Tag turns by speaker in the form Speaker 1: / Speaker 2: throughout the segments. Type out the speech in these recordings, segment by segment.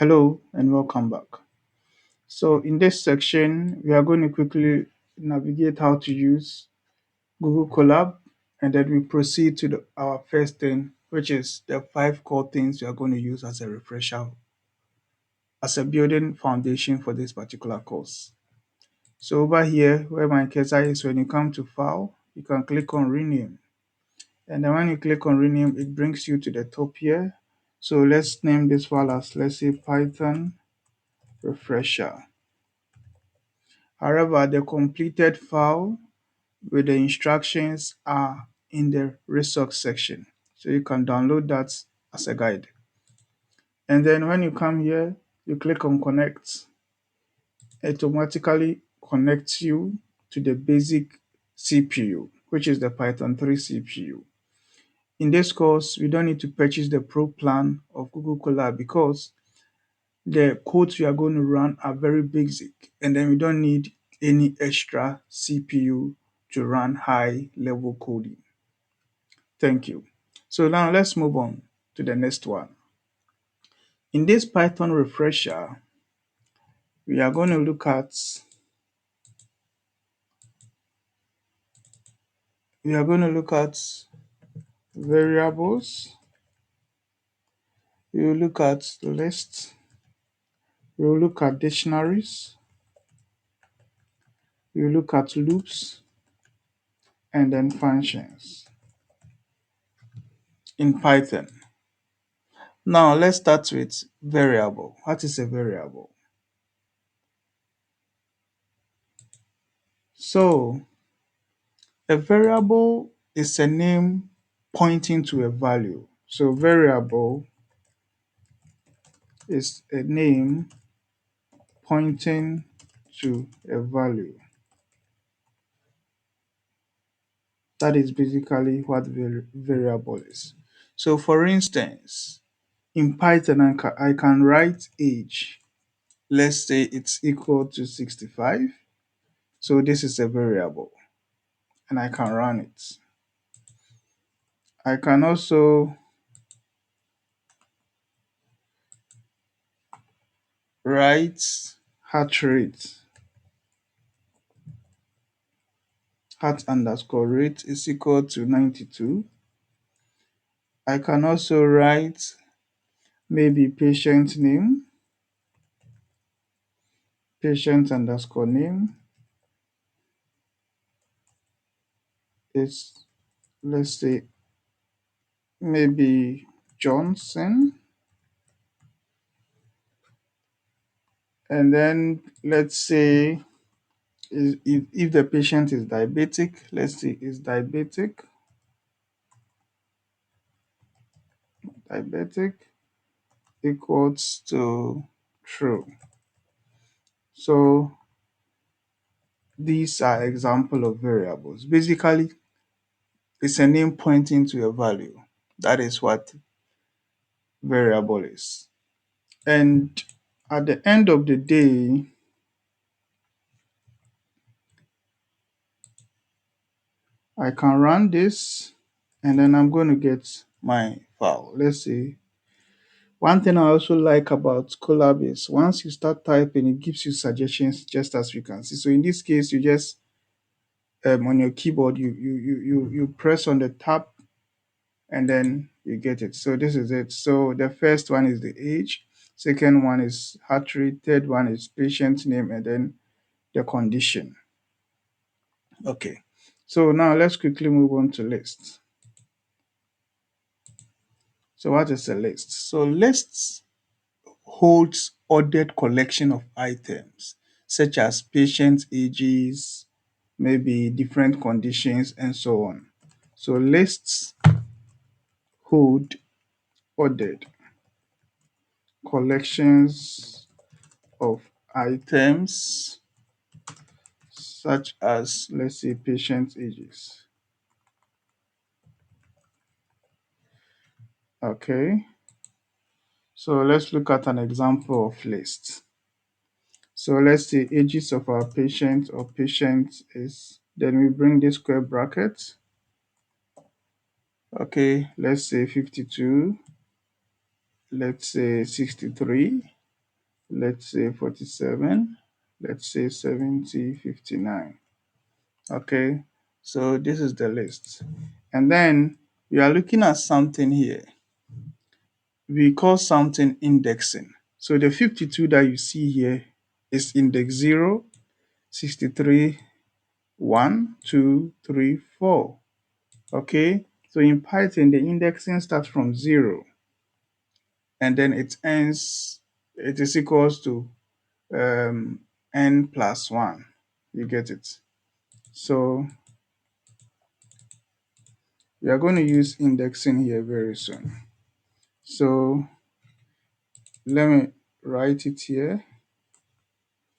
Speaker 1: Hello and welcome back. So in this section, we are going to quickly navigate how to use Google Colab, and then we proceed to our first thing, which is the five core things we are going to use as a refresher, as a building foundation for this particular course. So over here, where my cursor is, when you come to File, you can click on Rename. And then when you click on Rename, it brings you to the top here. So let's name this file as, let's say, Python Refresher. However, the completed file with the instructions are in the resource section. So you can download that as a guide. And then when you come here, you click on connect. It automatically connects you to the basic CPU, which is the Python 3 CPU. In this course, we don't need to purchase the pro plan of Google Colab because the codes we are going to run are very basic, and then we don't need any extra CPU to run high level coding. Thank you. So now let's move on to the next one. In this Python refresher, we are going to look at variables. We will look at lists. We will look at dictionaries. We will look at loops and then functions in Python. Now let's start with variable. What is a variable? So a variable is a name pointing to a value. So variable is a name pointing to a value. That is basically what variable is. So for instance, in Python, I can write age. Let's say it's equal to 65. So this is a variable and I can run it. I can also write heart rate. Heart underscore rate is equal to 92. I can also write maybe patient underscore name is, let's say, maybe Johnson. And then let's say if the patient is diabetic, let's say is diabetic equals to true. So these are example of variables. Basically, it's a name pointing to a value. That is what variable is. And at the end of the day, I can run this and then I'm going to get my file. Let's see. One thing I also like about Colab is once you start typing, it gives you suggestions just as you can see. So in this case, you just on your keyboard, you press on the tab and then you get it. So this is it. So the first one is the age, second one is heart rate, third one is patient name, and then the condition. Okay. So now let's quickly move on to lists. So what is a list? So lists holds ordered collection of items such as patient ages, maybe different conditions and so on. So lists hold ordered collections of items such as, let's say, patient ages. Okay, so let's look at an example of list. So let's say ages of our patient or patient is, then we bring this square bracket. Okay, let's say 52, let's say 63, let's say 47, let's say 70, 59. Okay, so this is the list. And then we are looking at something here. We call something indexing. So the 52 that you see here is index 0, 63, 1, 2, 3, 4. Okay, so in Python, the indexing starts from 0 and then it is equals to n plus 1. You get it? So we are going to use indexing here very soon. So let me write it here.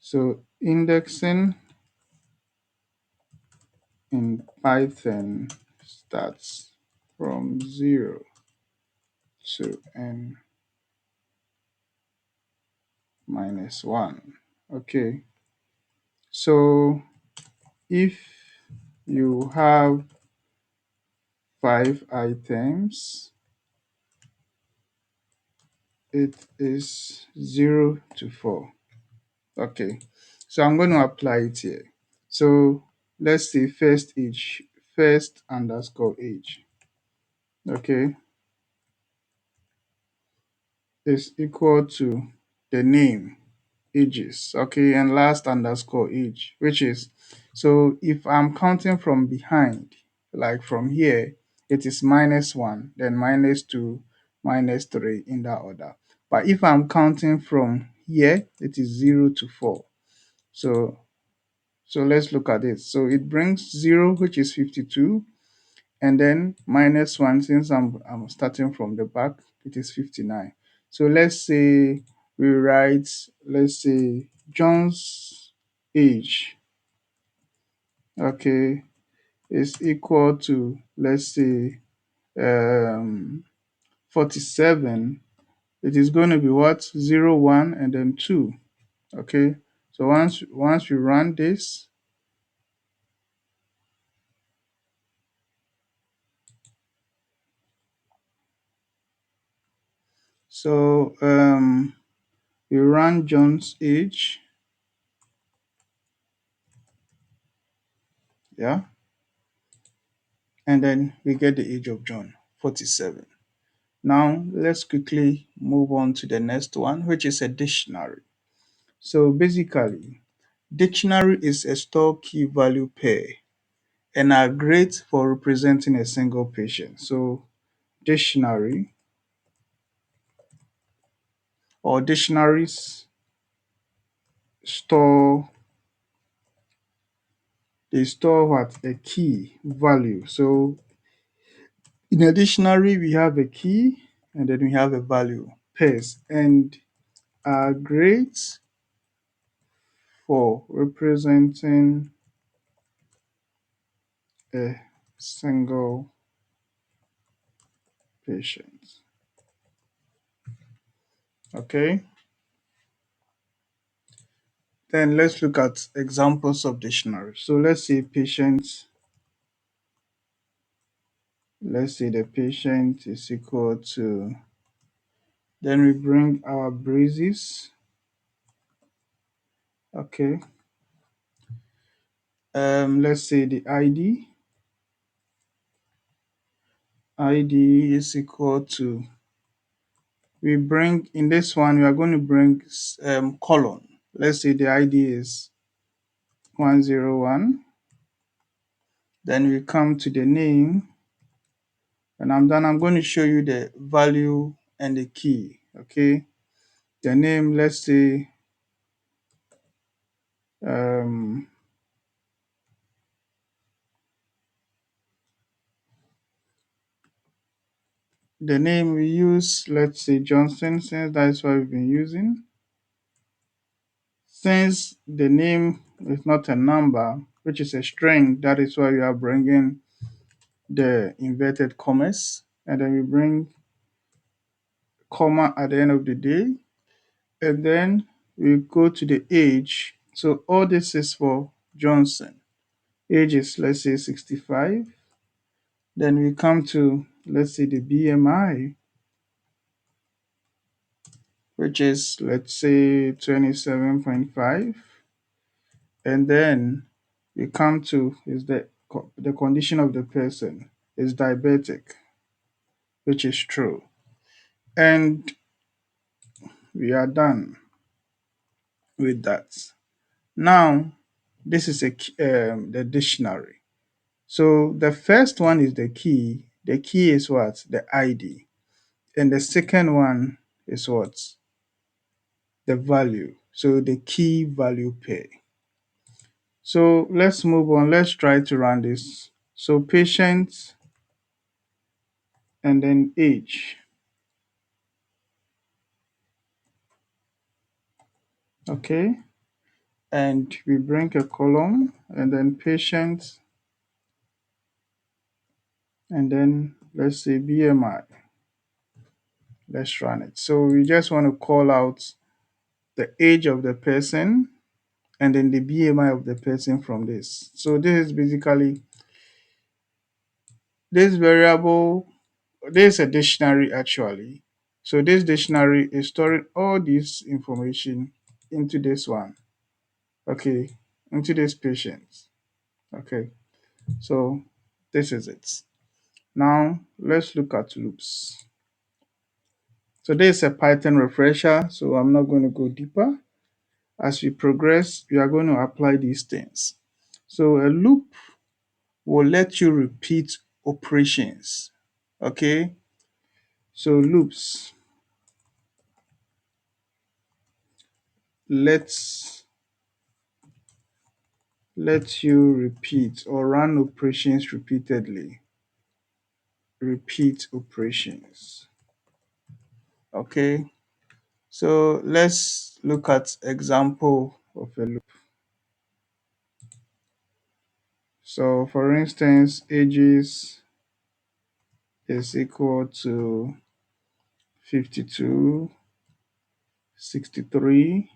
Speaker 1: So indexing in Python starts from 0 to n minus 1. Okay, so if you have 5 items, it is 0 to 4. Okay, so I'm going to apply it here. So let's say first underscore age, okay, is equal to the name, ages, okay, and last underscore age, which is, so if I'm counting from behind, like from here, it is -1, then -2, -3 in that order. But if I'm counting from here, it is 0 to 4. So let's look at it. So it brings 0, which is 52, and then -1, since I'm starting from the back, it is 59. So let's say we write, let's say John's age, okay, is equal to, let's say 47. It is going to be what? 0, 1, and then 2. Okay, so once you run this, so you run John's age, yeah, and then we get the age of John, 47. Now let's quickly move on to the next one, which is a dictionary. So basically, dictionary is a store key value pair and are great for representing a single patient. So dictionary or dictionaries store, they store what? A key value. So in a dictionary, we have a key and then we have a value, pairs, and are great for representing a single patient. Okay, then let's look at examples of dictionaries. So let's say the patient is equal to, then we bring our braces. Okay, let's say the id is equal to, we bring, in this one we are going to bring colon. Let's say the id is 101. Then we come to the name, and I'm going to show you the value and the key. Okay, the name, let's say um, the name we use, let's say Johnson, since that's what we've been using. Since the name is not a number, which is a string, that is why we are bringing the inverted commas, and then we bring comma at the end of the day, and then we go to the age. So all this is for Johnson. Age is, let's say, 65. Then we come to, let's say, the BMI. which is, let's say, 27.5. And then we come to is the condition of the person is diabetic, which is true. And we are done with that. Now, this is the dictionary. So the first one is the key. The key is what? The ID. And the second one is what? The value. So the key value pair. So let's move on. Let's try to run this. So patient and then age. Okay. And we bring a column and then patient and then let's say BMI. Let's run it. So we just want to call out the age of the person and then the BMI of the person from this. So this is basically this variable, this is a dictionary actually. So this dictionary is storing all this information into this one. Okay, into this patient. Okay, so this is it. Now let's look at loops. So this is a Python refresher, so I'm not going to go deeper. As we progress, we are going to apply these things. So a loop will let you repeat operations. Okay, so loops let's let you repeat or run operations repeatedly. Repeat operations. Okay, so let's look at example of a loop. So for instance, ages is equal to 52, 63,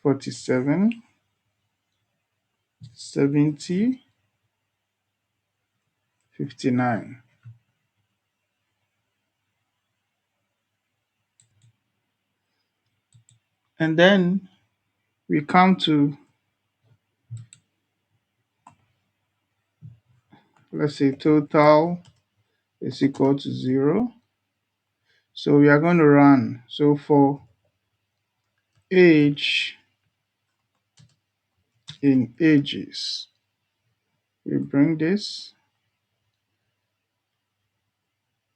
Speaker 1: 47, 70, 59. And then we come to, let's say, total is equal to 0. So we are going to run. So for age in ages, we bring this.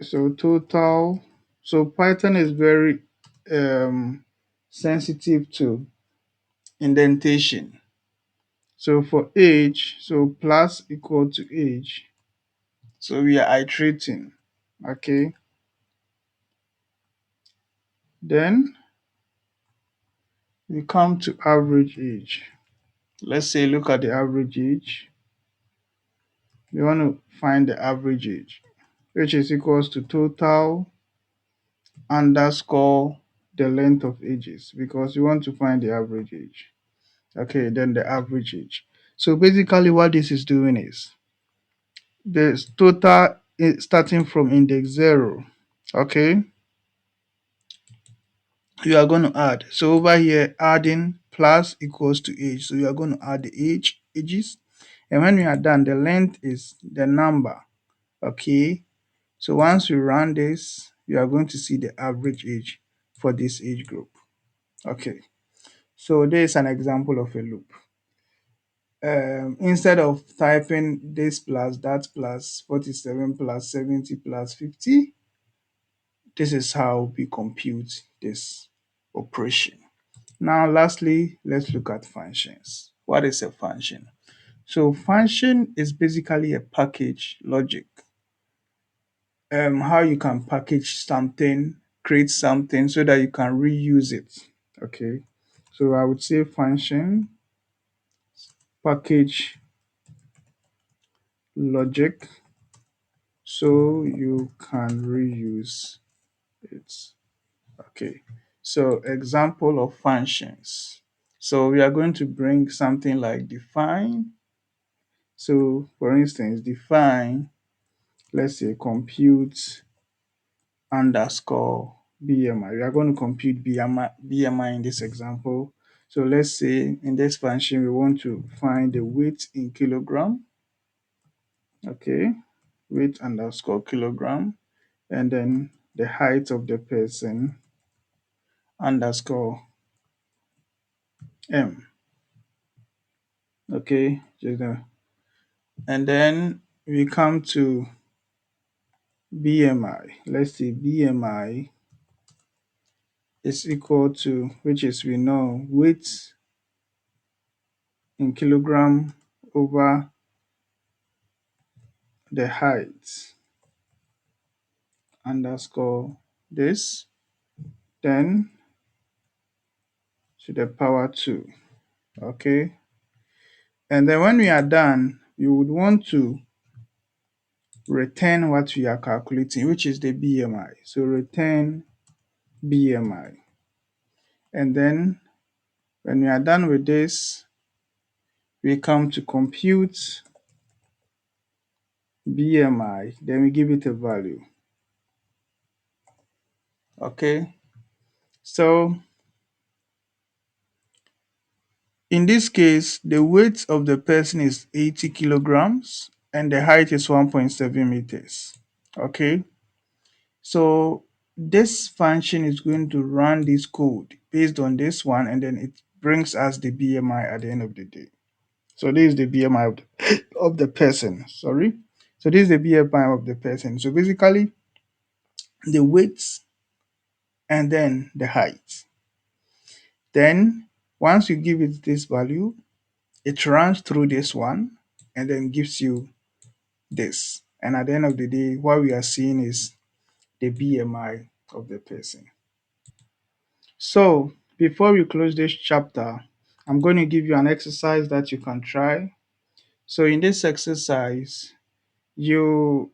Speaker 1: So total. So Python is very sensitive to indentation. So for age, so plus equal to age. So we are iterating. Okay. Then we come to average age. Let's say look at the average age. We want to find the average age, which is equals to total underscore the length of ages, because we want to find the average age. Okay, then the average age. So basically what this is doing is the total starting from index 0. Okay, you are going to add. So over here, adding plus equals to age. So you are going to add the ages. And when we are done, the length is the number. Okay, so once we run this, you are going to see the average age for this age group. Okay, so there is an example of a loop. Instead of typing this plus that plus 47 plus 70 plus 50, this is how we compute this operation. Now, lastly, let's look at functions. What is a function? So function is basically a package logic. How you can package something, create something so that you can reuse it. Okay, so I would say function package logic so you can reuse it. Okay, so example of functions. So we are going to bring something like define. So for instance, define, let's say compute underscore BMI. We are going to compute BMI in this example. So let's say in this function, we want to find the weight in kilogram. Okay, weight underscore kilogram, and then the height of the person underscore m. Okay, and then we come to BMI. Let's say BMI is equal to, which is we know, weight in kilogram over the height underscore this, then to the power 2. Okay, and then when we are done, we would want to return what we are calculating, which is the BMI. So return BMI. And then when we are done with this, we come to compute BMI, then we give it a value. Okay, so in this case, the weight of the person is 80 kilograms and the height is 1.7 meters. Okay, so this function is going to run this code based on this one, and then it brings us the BMI at the end of the day. So this is the BMI of the person. Sorry. So this is the BMI of the person. So basically, the weight and then the height. Then once you give it this value, it runs through this one and then gives you this. And at the end of the day, what we are seeing is the BMI of the person. So before we close this chapter, I'm going to give you an exercise that you can try. So in this exercise, you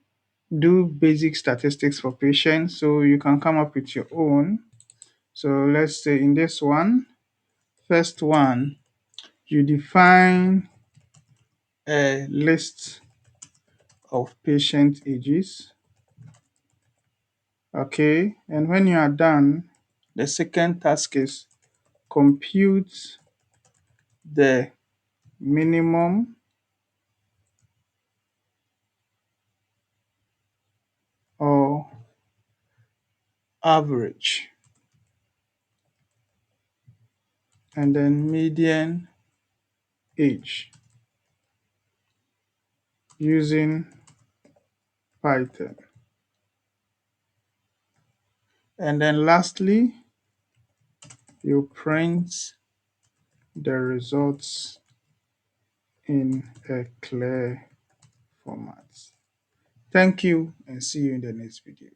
Speaker 1: do basic statistics for patients, so you can come up with your own. So let's say in this one, first one, you define a list of patient ages. Okay, and when you are done, the second task is compute the minimum or average and then median age using Python. And then lastly, you print the results in a clear format. Thank you and see you in the next video.